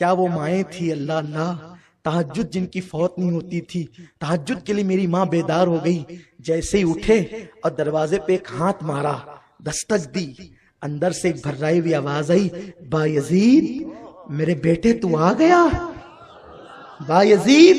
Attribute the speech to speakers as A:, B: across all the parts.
A: کیا وہ مائیں تھی اللہ اللہ تہجد جن کی فوت نہیں ہوتی تھی، تہجد کے لیے میری ماں بیدار ہو گئی، جیسے ہی اٹھے اور دروازے پہ ایک ہاتھ مارا، دستک دی، اندر سے ایک بھرائی ہوئی آواز آئی، با یزید میرے بیٹے تو آ گیا، با یزید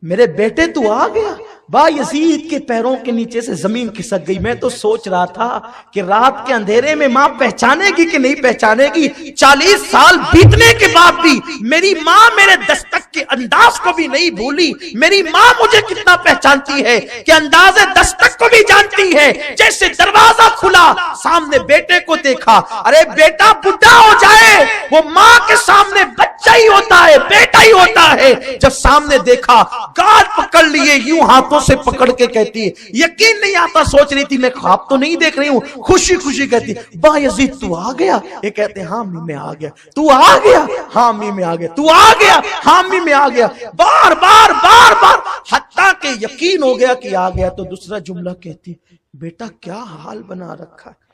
A: میرے بیٹے تو آ گیا۔ با یزید کے پیروں کے نیچے سے زمین کھسک گئی۔ میں تو سوچ رہا تھا کہ رات کے اندھیرے میں ماں پہچانے گی کہ نہیں پہچانے گی۔ 40 سال بیتنے کے بعد بھی میری ماں میرے دستک کے انداز کو بھی نہیں بھولی۔ میری ماں مجھے کتنا پہچانتی ہے کہ انداز دستک کو بھی جانتی ہے۔ جیسے دروازہ کھلا، سامنے بیٹے کو دیکھا، ارے بیٹا بڈھا ہو جائے وہ ماں کے سامنے بچہ ہی ہوتا ہے، بیٹا ہی ہوتا ہے۔ جب سامنے دیکھا، گال پکڑ لیے، یوں ہاتھوں سے پکڑ کے کہتی ہے، یقین نہیں آتا، سوچ رہی تھی میں خواب تو نہیں دیکھ رہی ہوں، خوشی خوشی کہتی، با یزید تو آ گیا؟ یہ کہتے ہیں ہاں امی میں آ گیا۔ تو آ گیا؟ ہاں امی میں آ گیا۔ تو آ گیا؟ ہاں امی میں آ گیا۔ بار بار بار بار حتیٰ کہ یقین ہو گیا کہ آ گیا، تو دوسرا جملہ کہتی، بیٹا کیا حال بنا رکھا ہے؟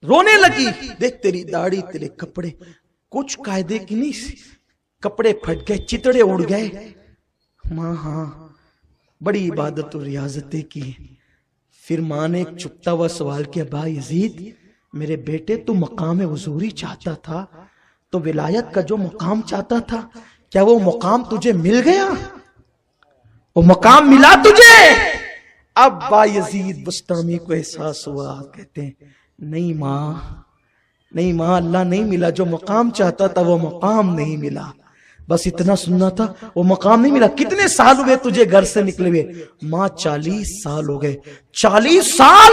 A: رونے لگی، دیکھ تیری داڑھی، تیرے کپڑے کچھ قاعدے کی نہیں سی، کپڑے پھٹ گئے، چتڑے اڑ گئے۔ ماں ہاں بڑی عبادت و ریاضتیں کی۔ پھر ماں نے ایک چھپتا ہوا سوال کیا، با یزید میرے بیٹے تو مقام حضوری چاہتا تھا، تو ولایت کا جو مقام چاہتا تھا، کیا وہ مقام تجھے مل گیا؟ وہ مقام ملا تجھے؟ اب با یزید بستامی کو احساس ہوا، کہتے ہیں نہیں ماں، نہیں ماں، اللہ نہیں ملا، جو مقام چاہتا تھا وہ مقام نہیں ملا، بس اتنا سننا تھا، وہ مقام نہیں ملا۔ کتنے سال ہوئے تجھے گھر سے نکلے ہوئے؟ ماں 40 سال ہو گئے۔ 40 سال؟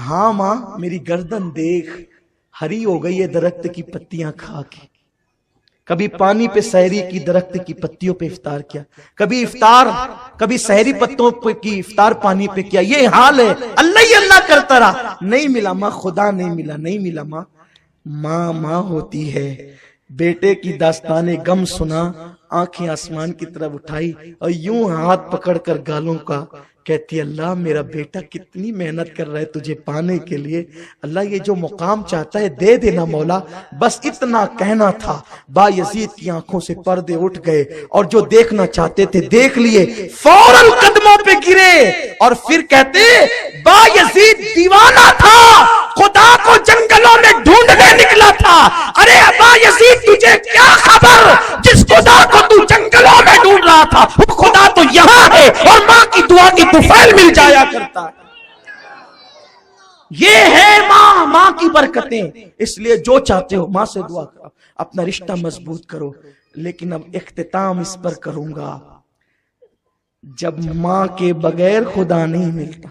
A: ہاں ماں، میری گردن دیکھ ہری ہو گئی ہے درخت کی پتیاں کھا کے۔ کبھی پانی پہ سحری کی درخت کی پتیوں پہ افطار کیا، کبھی سحری پتوں پہ کی افطار پانی پہ کیا، یہ حال ہے۔ اللہ ہی اللہ کرتا رہا، نہیں ملا ماں، خدا نہیں ملا، نہیں ملا ماں۔ ماں ماں ہوتی ہے۔ بیٹے کی داستان غم سنا، آنکھیں آسمان کی طرف اٹھائی اور یوں ہاتھ پکڑ کر گالوں کا کہتی، اللہ میرا بیٹا کتنی محنت کر رہا ہے تجھے پانے کے لیے، اللہ یہ جو مقام چاہتا ہے دے دینا مولا، بس اتنا کہنا تھا۔ با یزید کی آنکھوں سے پردے اٹھ گئے اور جو دیکھنا چاہتے تھے دیکھ لیے، فوراً قدموں پہ گرے اور پھر کہتے، با یزید دیوانہ تھا، خدا کو جنگلوں میں ڈھونڈنے نکلا تھا۔ ارے با یزید تجھے کیا خبر، جس خدا کو تو جنگلوں میں ڈھونڈ رہا تھا وہ خدا تو یہاں ہے، اور ماں کی دعا کی طفیل مل جایا کرتا ہے۔ یہ ہے ماں، ماں کی برکتیں۔ اس لیے جو چاہتے ہو ماں سے دعا کرو، اپنا رشتہ مضبوط کرو۔ لیکن اب اختتام اس پر کروں گا، جب ماں کے بغیر خدا نہیں ملتا۔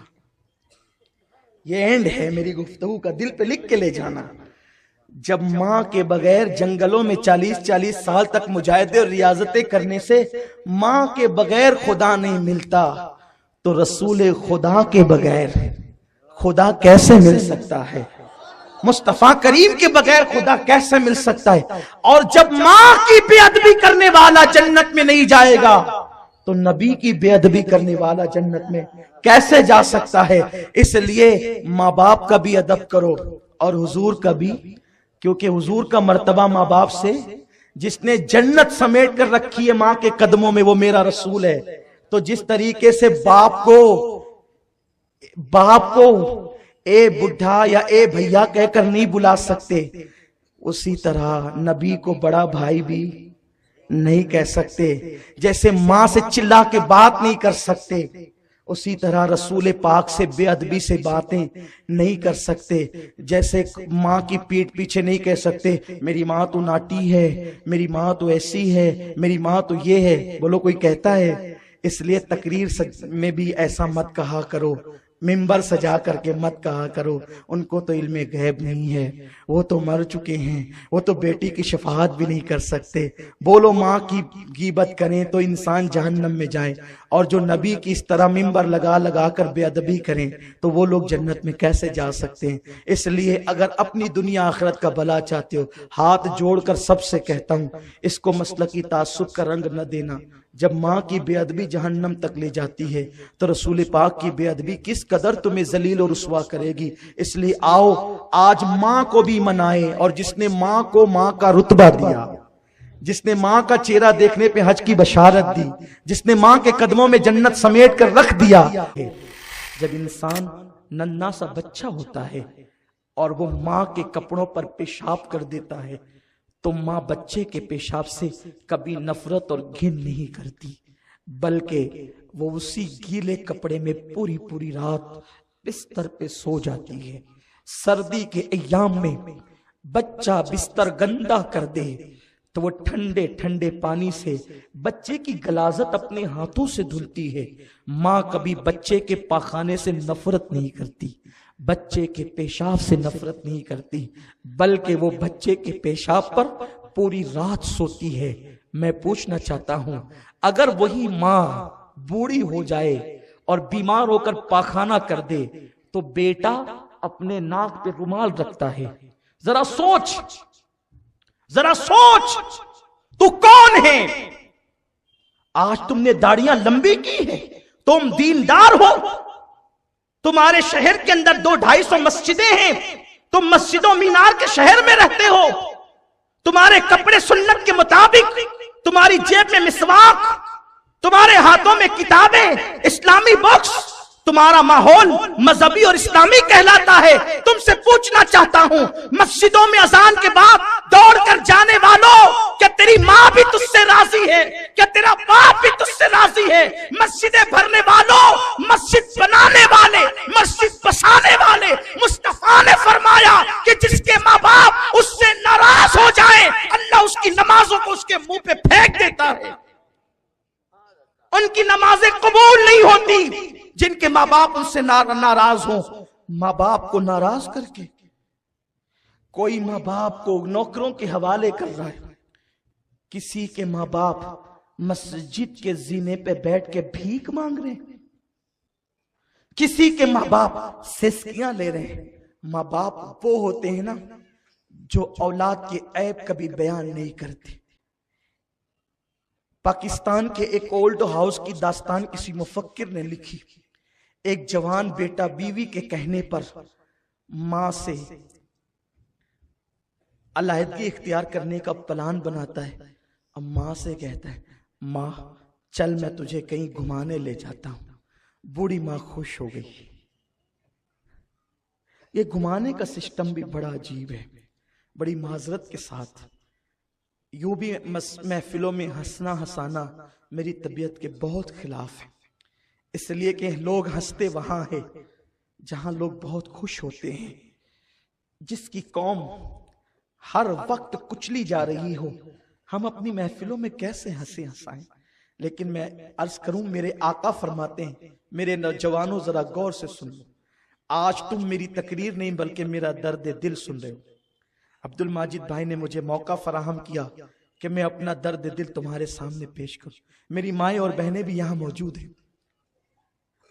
A: یہ اینڈ ہے میری گفتگو کا، دل پہ لکھ کے لے جانا۔ جب ماں کے بغیر جنگلوں میں 40 سال تک مجاہدے اور ریاضتیں کرنے سے ماں کے بغیر خدا نہیں ملتا، تو رسول خدا کے بغیر خدا کیسے مل سکتا ہے؟ مصطفیٰ کریم کے بغیر خدا کیسے مل سکتا ہے؟ اور جب ماں کی بے ادبی کرنے والا جنت میں نہیں جائے گا تو نبی کی بے ادبی کرنے والا جنت میں کیسے جا سکتا ہے؟ اس لیے ماں باپ کا بھی ادب کرو اور حضور کا بھی، کیونکہ حضور کا مرتبہ ماں باپ سے، جس نے جنت سمیٹ کر رکھی ہے ماں کے قدموں میں، وہ میرا رسول ہے۔ تو جس طریقے سے باپ کو اے بڈھا یا اے بھیا کہہ کر نہیں بلا سکتے، اسی طرح نبی کو بڑا بھائی بھی نہیں کہہ سکتے۔ جیسے ماں سے چلا کے بات نہیں کر سکتے، اسی طرح رسول پاک سے بے ادبی سے باتیں نہیں کر سکتے۔ جیسے ماں کی پیٹھ پیچھے نہیں کہہ سکتے میری ماں تو ناٹی ہے، میری ماں تو ایسی ہے، میری ماں تو یہ ہے، بولو کوئی کہتا ہے؟ اس لیے تقریر میں بھی ایسا مت کہا کرو، ممبر سجا کر کے مت کہا کرو، ان کو تو علم غیب نہیں ہے، وہ تو مر چکے ہیں، وہ تو بیٹی کی شفاعت بھی نہیں کر سکتے۔ بولو ماں کی غیبت کریں تو انسان جہنم میں جائے، اور جو نبی کی اس طرح ممبر لگا لگا کر بے ادبی کریں تو وہ لوگ جنت میں کیسے جا سکتے ہیں؟ اس لیے اگر اپنی دنیا آخرت کا بھلا چاہتے ہو، ہاتھ جوڑ کر سب سے کہتا ہوں، اس کو مسلکی تعصب کا رنگ نہ دینا۔ جب ماں کی بے ادبی جہنم تک لے جاتی ہے تو رسول پاک کی بے ادبی کس قدر تمہیں ذلیل و رسوا کرے گی۔ اس لیے آؤ آج ماں کو بھی منائے، اور جس نے ماں کو ماں کا رتبہ دیا، جس نے ماں کا چہرہ دیکھنے پہ حج کی بشارت دی، جس نے ماں کے قدموں میں جنت سمیٹ کر رکھ دیا۔ جب انسان ننھا سا بچہ ہوتا ہے اور وہ ماں کے کپڑوں پر پیشاب کر دیتا ہے تو ماں بچے کے پیشاب سے کبھی نفرت اور گھن نہیں کرتی، بلکہ وہ اسی گیلے کپڑے میں پوری پوری رات بستر پہ سو جاتی ہے۔ سردی کے ایام میں بچہ بستر گندا کر دے تو وہ ٹھنڈے ٹھنڈے پانی سے بچے کی غلاظت اپنے ہاتھوں سے دھلتی ہے۔ ماں کبھی بچے کے پاخانے سے نفرت نہیں کرتی، بچے کے پیشاب سے نفرت نہیں کرتی، بلکہ وہ بچے کے پیشاب پر پوری رات سوتی ہے۔ میں پوچھنا چاہتا ہوں، اگر وہی ماں بوڑھی ہو جائے اور بیمار ہو کر پاخانہ کر دے تو بیٹا اپنے ناک پہ رومال رکھتا ہے۔ ذرا سوچ، ذرا سوچ، تو کون ہے؟ آج تم نے داڑیاں لمبی کی ہے، تم دیندار ہو، تمہارے شہر کے اندر 200-250 مسجدیں ہیں، تم مسجد و مینار کے شہر میں رہتے ہو، تمہارے کپڑے سنت کے مطابق، تمہاری جیب میں مسواک، تمہارے ہاتھوں میں کتابیں، اسلامی بکس، تمہارا ماحول مذہبی اور اسلامی کہلاتا ہے۔ تم سے پوچھنا چاہتا ہوں، مسجدوں میں اذان کے بعد دوڑ کر جانے والوں، کیا تیری ماں بھی تجھ سے راضی ہے؟ کیا تیرا باپ بھی تجھ سے راضی ہے؟ مسجدیں بھرنے والوں، مسجد بنانے والے، مسجد بسانے والے، مصطفیٰ نے فرمایا کہ جس کے ماں باپ اس سے ناراض ہو جائیں اللہ اس کی نمازوں کو اس کے منہ پہ پھینک دیتا ہے۔ ان کی نمازیں قبول نہیں ہوتی جن کے ماں باپ ان سے ناراض ہوں۔ ماں باپ کو ناراض کر کے کوئی ماں باپ کو نوکروں کے حوالے کر رہا ہے، کسی کے ماں باپ مسجد کے زینے پہ بیٹھ کے بھیک مانگ رہے ہیں، کسی کے ماں باپ سسکیاں لے رہے ہیں۔ ماں باپ وہ ہوتے ہیں نا جو اولاد کے عیب کبھی بیان نہیں کرتے۔ پاکستان کے ایک اولڈ ہاؤس کی داستان کسی مفکر نے لکھی۔ ایک جوان بیٹا بیوی کے کہنے پر ماں سے علیحدگی اختیار کرنے کا پلان بناتا ہے، اب ماں سے کہتا ہے، ماں چل میں تجھے کہیں گھمانے لے جاتا ہوں۔ بوڑھی ماں خوش ہو گئی۔ یہ گھمانے کا سسٹم بھی بڑا عجیب ہے، بڑی معذرت کے ساتھ۔ یوں بھی محفلوں میں ہنسنا ہنسانا میری طبیعت کے بہت خلاف ہے، اس لیے کہ لوگ ہنستے وہاں ہے جہاں لوگ بہت خوش ہوتے ہیں۔ جس کی قوم ہر وقت کچلی جا رہی ہو، ہم اپنی محفلوں میں کیسے ہنسے ہنسائیں؟ لیکن میں عرض کروں، میرے آقا فرماتے ہیں، میرے نوجوانوں ذرا غور سے سن لو، آج تم میری تقریر نہیں بلکہ میرا درد دل سن رہے ہو۔ عبد الماجد بھائی نے مجھے موقع فراہم کیا کہ میں اپنا درد دل تمہارے سامنے پیش کروں۔ میری مائیں اور بہنیں بھی یہاں موجود ہیں۔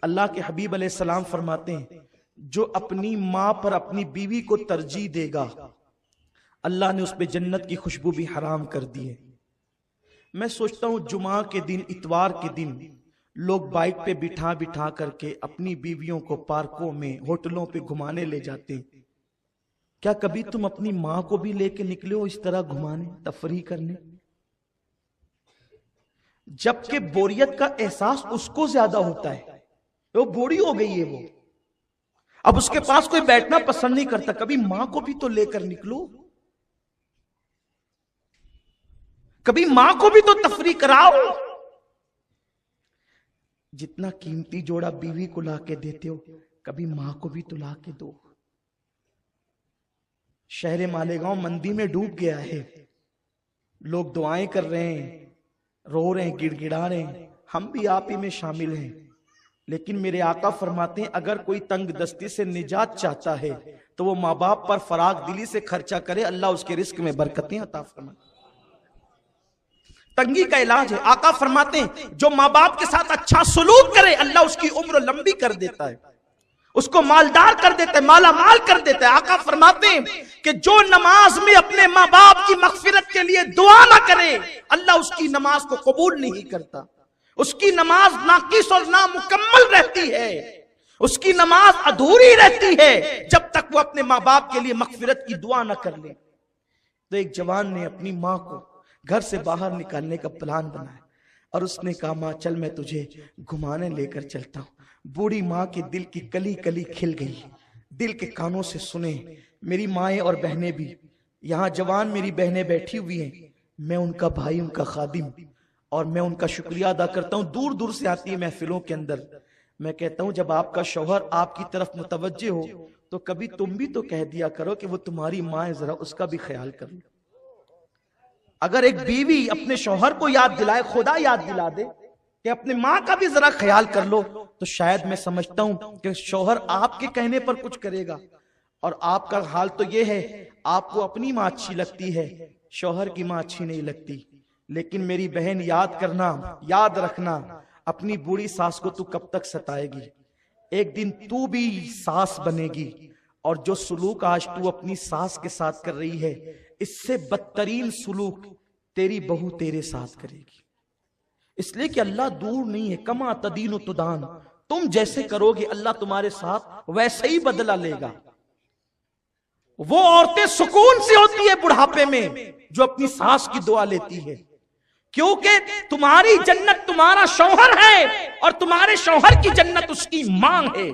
A: اللہ کے حبیب علیہ السلام فرماتے ہیں، جو اپنی ماں پر اپنی بیوی کو ترجیح دے گا اللہ نے اس پہ جنت کی خوشبو بھی حرام کر دی ہے۔ میں سوچتا ہوں جمعہ کے دن، اتوار کے دن لوگ بائک پہ بٹھا بٹھا کر کے اپنی بیویوں کو پارکوں میں، ہوٹلوں پہ گھمانے لے جاتے ہیں۔ کیا کبھی تم اپنی ماں کو بھی لے کے نکلے ہو اس طرح گھمانے، تفریح کرنے؟ جبکہ بوریت کا احساس اس کو زیادہ ہوتا ہے، وہ بوڑھی ہو گئی ہے، وہ اب اس کے پاس کوئی بیٹھنا پسند نہیں کرتا۔ کبھی ماں کو بھی تو لے کر نکلو، کبھی ماں کو بھی تو تفریح کراؤ۔ جتنا قیمتی جوڑا بیوی کو لا کے دیتے ہو، کبھی ماں کو بھی تو لا کے دو۔ شہر مالیگاؤں مندی میں ڈوب گیا ہے، لوگ دعائیں کر رہے ہیں، رو رہے ہیں، گڑ گڑا رہے ہیں، ہم بھی آپ ہی میں شامل ہیں۔ لیکن میرے آقا فرماتے ہیں اگر کوئی تنگ دستی سے نجات چاہتا ہے تو وہ ماں باپ پر فراغ دلی سے خرچہ کرے، اللہ اس کے رزق میں برکتیں عطا فرمائے۔ تنگی کا علاج ہے۔ آقا فرماتے ہیں جو ماں باپ کے ساتھ اچھا سلوک کرے اللہ اس کی عمر لمبی کر دیتا ہے، اس کو مالدار کر دیتا ہے، مالا مال کر دیتا ہے۔ آقا فرماتے ہیں کہ جو نماز میں اپنے ماں باپ کی مغفرت کے لیے دعا نہ کرے اللہ اس کی نماز کو قبول نہیں کرتا، اس کی نماز ناقص اور نامکمل رہتی ہے، اس کی نماز ادھوری رہتی ہے جب تک وہ اپنے ماں باپ کے لیے مغفرت کی دعا نہ کر لے۔ تو ایک جوان نے اپنی ماں کو گھر سے باہر نکالنے کا پلان بنایا اور اس نے کہا ماں چل میں تجھے گھمانے لے کر چلتا ہوں۔ بوڑھی ماں کے دل کی کلی کلی کھل گئی، دل کے کانوں سے سنے۔ میری مائیں اور بہنیں بھی یہاں جوان میری بہنیں بیٹھی ہوئی ہیں، میں ان کا بھائی، ان کا خادم، اور میں ان کا شکریہ ادا کرتا ہوں۔ دور دور سے آتی ہے محفلوں کے اندر، میں کہتا ہوں جب آپ کا شوہر آپ کی طرف متوجہ ہو تو کبھی تم بھی تو کہہ دیا کرو کہ وہ تمہاری ماں ہے، ذرا اس کا بھی خیال کر لو۔ اگر ایک بیوی اپنے شوہر کو یاد دلائے، خدا یاد دلا دے کہ اپنے ماں کا بھی ذرا خیال کر لو، تو شاید میں سمجھتا ہوں کہ شوہر آپ کے کہنے پر کچھ کرے گا۔ اور آپ کا حال تو یہ ہے، آپ کو اپنی ماں اچھی لگتی ہے، شوہر کی ماں اچھی نہیں لگتی۔ لیکن میری بہن یاد کرنا، یاد رکھنا، اپنی بوڑھی ساس کو تو کب تک ستائے گی؟ ایک دن تو بھی ساس بنے گی، اور جو سلوک آج تو اپنی ساس کے ساتھ کر رہی ہے، اس سے بدترین سلوک تیری بہو تیرے ساتھ کرے گی۔ اس لیے کہ اللہ دور نہیں ہے، کما تدین و تدان، تم جیسے کرو گے اللہ تمہارے ساتھ ویسے ہی بدلہ لے گا۔ وہ عورتیں سکون سے ہوتی ہے بڑھاپے میں جو اپنی ساس کی دعا لیتی ہے، کیونکہ تمہاری جنت تمہارا شوہر ہے اور تمہارے شوہر کی جنت اس کی ماں ہے۔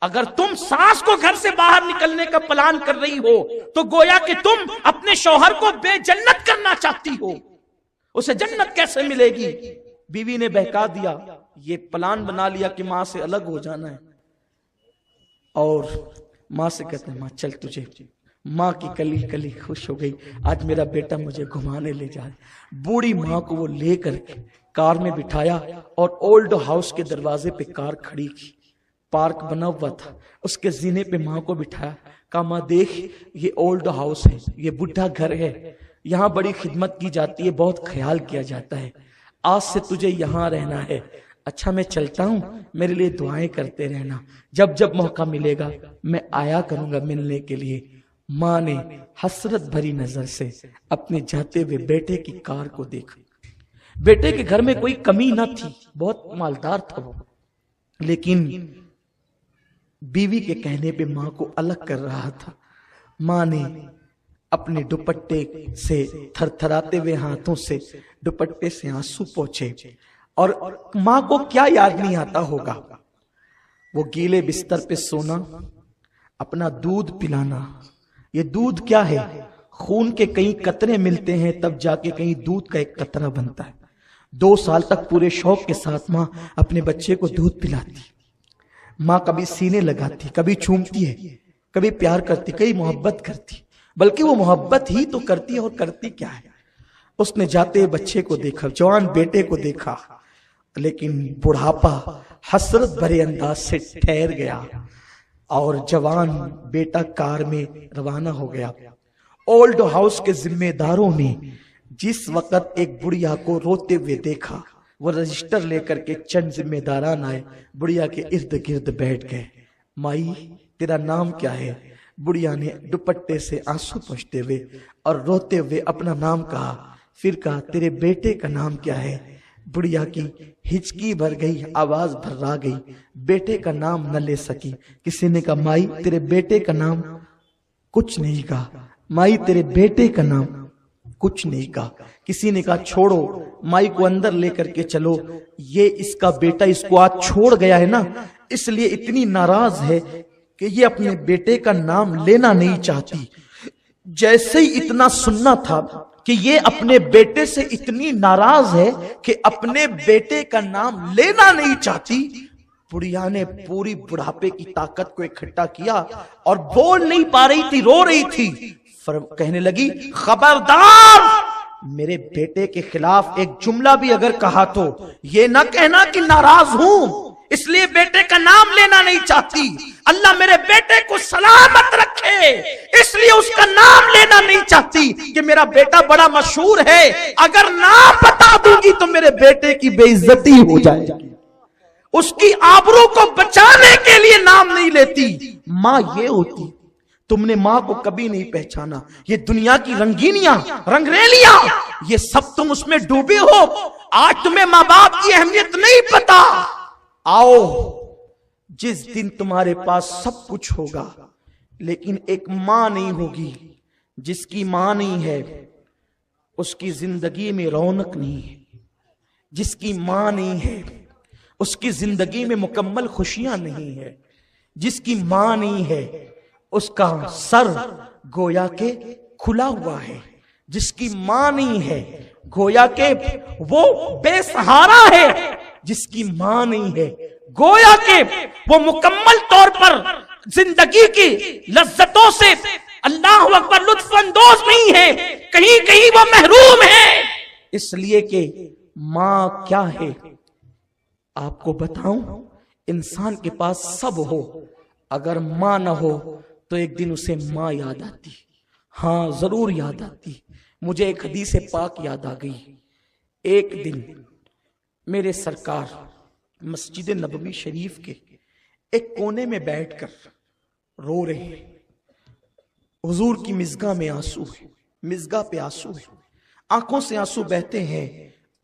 A: اگر تم ساس کو گھر سے باہر نکلنے کا پلان کر رہی ہو تو گویا کہ تم اپنے شوہر کو بے جنت کرنا چاہتی ہو۔ اسے جنت کیسے ملے گی؟ بیوی نے بہکا دیا، یہ پلان بنا لیا کہ ماں سے الگ ہو جانا ہے، اور ماں سے کہتے ہیں ماں چل تجھے، ماں کی کلی کلی خوش ہو گئی، آج میرا بیٹا مجھے گھمانے لے جائے۔ بوڑھی ماں کو وہ لے کر کار میں بٹھایا اور اولڈ ہاؤس کے دروازے پہ کار کھڑی کی، پارک بنا ہوا تھا، اس کے زینے پہ ماں کو بٹھایا، کہا ماں دیکھ یہ اولڈ ہاؤس ہے، یہ بڈھا گھر ہے، یہاں بڑی خدمت کی جاتی ہے، بہت خیال کیا جاتا ہے، آج سے تجھے یہاں رہنا ہے۔ اچھا میں چلتا ہوں، میرے لیے دعائیں کرتے رہنا، جب جب موقع ملے گا میں آیا کروں گا ملنے کے لیے۔ ماں نے حسرت بھری نظر سے اپنے جاتے ہوئے بیٹے کی کار کو دیکھا۔ بیٹے کے گھر میں کوئی کمی نہ تھی، بہت مالدار تھا وہ، لیکن بیوی کے کہنے پہ ماں کو الگ کر رہا تھا۔ ماں نے اپنے دوپٹے سے تھر تھراتے ہوئے ہاتھوں سے دوپٹے سے آنسو پوچھے، اور ماں کو کیا یاد نہیں آتا ہوگا، وہ گیلے بستر پہ سونا، اپنا دودھ پلانا۔ یہ دودھ کیا ہے؟ خون کے کئی قطرے ملتے ہیں تب جا کے کہیں دودھ کا ایک قطرہ بنتا ہے۔ 2 سال تک پورے شوق کے ساتھ ماں اپنے بچے کو دودھ پلاتی، ماں کبھی سینے لگاتی، کبھی چومتی ہے، کبھی پیار کرتی، کبھی محبت کرتی، بلکہ وہ محبت ہی تو کرتی ہے، اور کرتی کیا ہے؟ اس نے جاتے بچے کو دیکھا، جوان بیٹے کو دیکھا، لیکن بڑھاپا حسرت بھرے انداز سے ٹھہر گیا، اور جوان بیٹا کار میں روانہ ہو گیا۔ اولڈ ہاؤس کے ذمہ داروں نے جس وقت ایک بڑھیا کو روتے ہوئے دیکھا، وہ رجسٹر لے کر کے چند ذمہ داران آئے، بڑھیا کے ارد گرد بیٹھ گئے۔ مائی تیرا نام کیا ہے؟ بڑھیا نے دوپٹے سے آنسو پوچھتے ہوئے اور روتے ہوئے اپنا نام کہا، پھر کہا تیرے بیٹے کا نام کیا ہے؟ بڑھیا کی ہچکی بھر گئی، آواز بھرا گئی، بیٹے کا نام نہ لے سکی۔ کسی نے کہا مائی تیرے بیٹے کا نام؟ کچھ نہیں کہا۔ مائی تیرے بیٹے کا نام؟ کچھ نہیں کہا۔ کسی نے کہا چھوڑو، مائی کو اندر لے کر کے چلو، یہ اس کا بیٹا اس کو آج چھوڑ گیا ہے نا، اس لیے اتنی ناراض ہے کہ یہ اپنے بیٹے کا نام لینا نہیں چاہتی۔ جیسے ہی اتنا سننا تھا کہ یہ اپنے بیٹے سے اتنی ناراض ہے کہ اپنے بیٹے کا نام لینا نہیں چاہتی، بڑھیا نے پوری بڑھاپے کی طاقت کو اکٹھا کیا اور بول نہیں پا رہی تھی، رو رہی تھی، کہنے لگی خبردار، میرے بیٹے کے خلاف ایک جملہ بھی اگر کہا تو یہ نہ کہنا کہ ناراض ہوں، اس لیے بیٹے کا نام لینا نہیں چاہتی۔ اللہ میرے بیٹے کو سلامت رکھے، اس لیے اس کا نام لینا نہیں چاہتی کہ میرا بیٹا بڑا مشہور ہے، اگر نام بتا دوں گی تو میرے بیٹے کی بے عزتی ہو جائے گی، اس کی آبرو کو بچانے کے لیے نام نہیں لیتی۔ ماں یہ ہوتی، تم نے ماں کو کبھی نہیں پہچانا۔ یہ دنیا کی رنگینیاں، رنگریلیاں، یہ سب تم اس میں ڈوبے ہو۔ آج تمہیں ماں باپ کی اہمیت نہیں پتا۔ آؤ، جس دن تمہارے پاس سب کچھ ہوگا لیکن ایک ماں نہیں ہوگی، جس کی ماں نہیں ہے اس کی زندگی میں رونق نہیں ہے، جس کی ماں نہیں ہے اس کی زندگی میں مکمل خوشیاں نہیں ہے، جس کی ماں نہیں ہے اس کا سر گویا کہ کھلا ہوا ہے، جس کی ماں نہیں ہے گویا کہ وہ بے سہارا ہے، جس کی ماں نہیں ہے گویا کہ وہ مکمل طور پر زندگی کی لذتوں سے اللہ اکبر لطف اندوز نہیں ہے، کہیں کہیں وہ محروم ہے۔ اس لیے کہ ماں کیا ہے آپ کو بتاؤں، انسان کے پاس سب ہو، اگر ماں نہ ہو تو ایک دن اسے ماں یاد آتی، ہاں ضرور یاد آتی۔ مجھے ایک حدیث پاک یاد آ گئی، ایک دن میرے سرکار مسجد نبوی شریف کے ایک کونے میں بیٹھ کر رو رہے ہیں، حضور کی مزگاہ میں آنسو ہے، مزگاہ پہ آنسو ہے، آنکھوں سے آنسو بہتے ہیں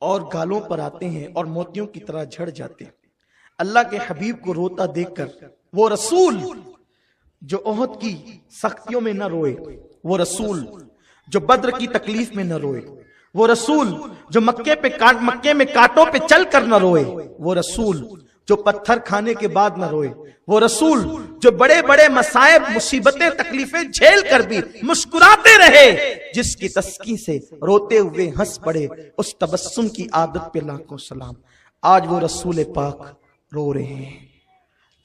A: اور گالوں پر آتے ہیں اور موتیوں کی طرح جھڑ جاتے ہیں۔ اللہ کے حبیب کو روتا دیکھ کر وہ رسول جو احد کی سختیوں میں نہ روئے، وہ رسول جو بدر کی تکلیف میں نہ روئے، وہ رسول جو مکے میں کانٹوں پہ چل کر نہ روئے، وہ رسول جو پتھر کھانے کے بعد نہ روئے، وہ رسول جو بڑے بڑے مصائب مصیبتیں تکلیفیں جھیل کر بھی مسکراتے رہے، جس کی تسکین سے روتے ہوئے ہنس پڑے، اس تبسم کی عادت پہ لاکھوں سلام۔ آج وہ رسول پاک رو رہے ہیں۔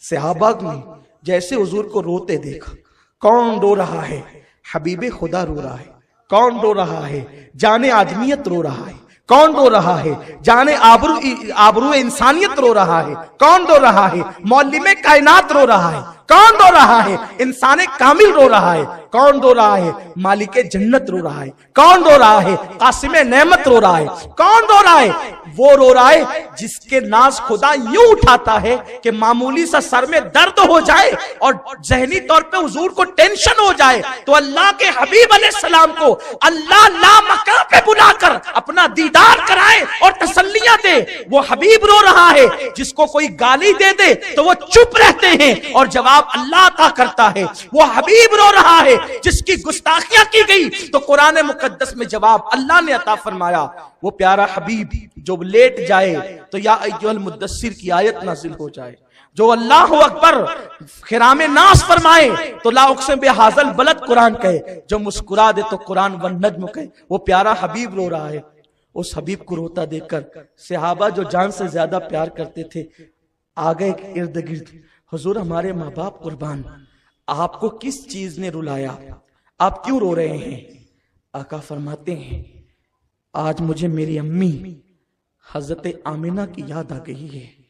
A: صحابہ نے جیسے حضور کو روتے دیکھا، کون رو رہا ہے؟ حبیب خدا رو رہا ہے۔ کون رو رہا ہے؟ جان آدمیت رو رہا ہے۔ کون رو رہا ہے؟ جان آبرو انسانیت رو رہا ہے۔ کون رو رہا ہے؟ معلم کائنات رو رہا ہے۔ کون رو رہا ہے؟ انسان کامل رو رہا ہے۔ کون رو رہا ہے؟ مالک جنت رو رہا ہے۔ کون رو رہا ہے؟ قاسم نعمت رو رہا ہے۔ کون رو رہا ہے؟ وہ رو رہا ہے جس کے ناز خدا یوں اٹھاتا ہے کہ معمولی سا سر میں درد ہو جائے اور ذہنی طور پہ حضور کو ٹینشن ہو جائے تو اللہ کے حبیب علیہ السلام کو اللہ لامکان پہ بلا کر اپنا دیدار کرائے اور تسلیاں دے۔ وہ حبیب رو رہا ہے جس کو کوئی گالی دے دے تو وہ چپ رہتے ہیں اور جواب اللہ عطا کرتا ہے۔ وہ حبیب رو رہا ہے جس کی گستاخیاں کی گئی تو قرآن مقدس میں جواب اللہ نے عطا فرمایا۔ وہ پیارا حبیب جو لیٹ جائے تو یا ایھا المدثر کی آیت نازل ہو جائے، جو اللہ اکبر خرام ناس فرمائے تو لا اقسم بہذا البلد قرآن کہے، جو مسکرا دے تو قرآن والنجم کہے۔ وہ پیارا حبیب رو رہا ہے۔ اس حبیب کو روتا دیکھ کر صحابہ جو جان سے زیادہ پیار کرتے تھے آگئے ارد گرد، حضور ہمارے ماں باپ قربان، آپ کو کس چیز نے رلایا؟ آپ کیوں رو رہے ہیں؟ آقا فرماتے ہیں آج مجھے میری امی حضرت آمنہ کی یاد آ گئی ہے۔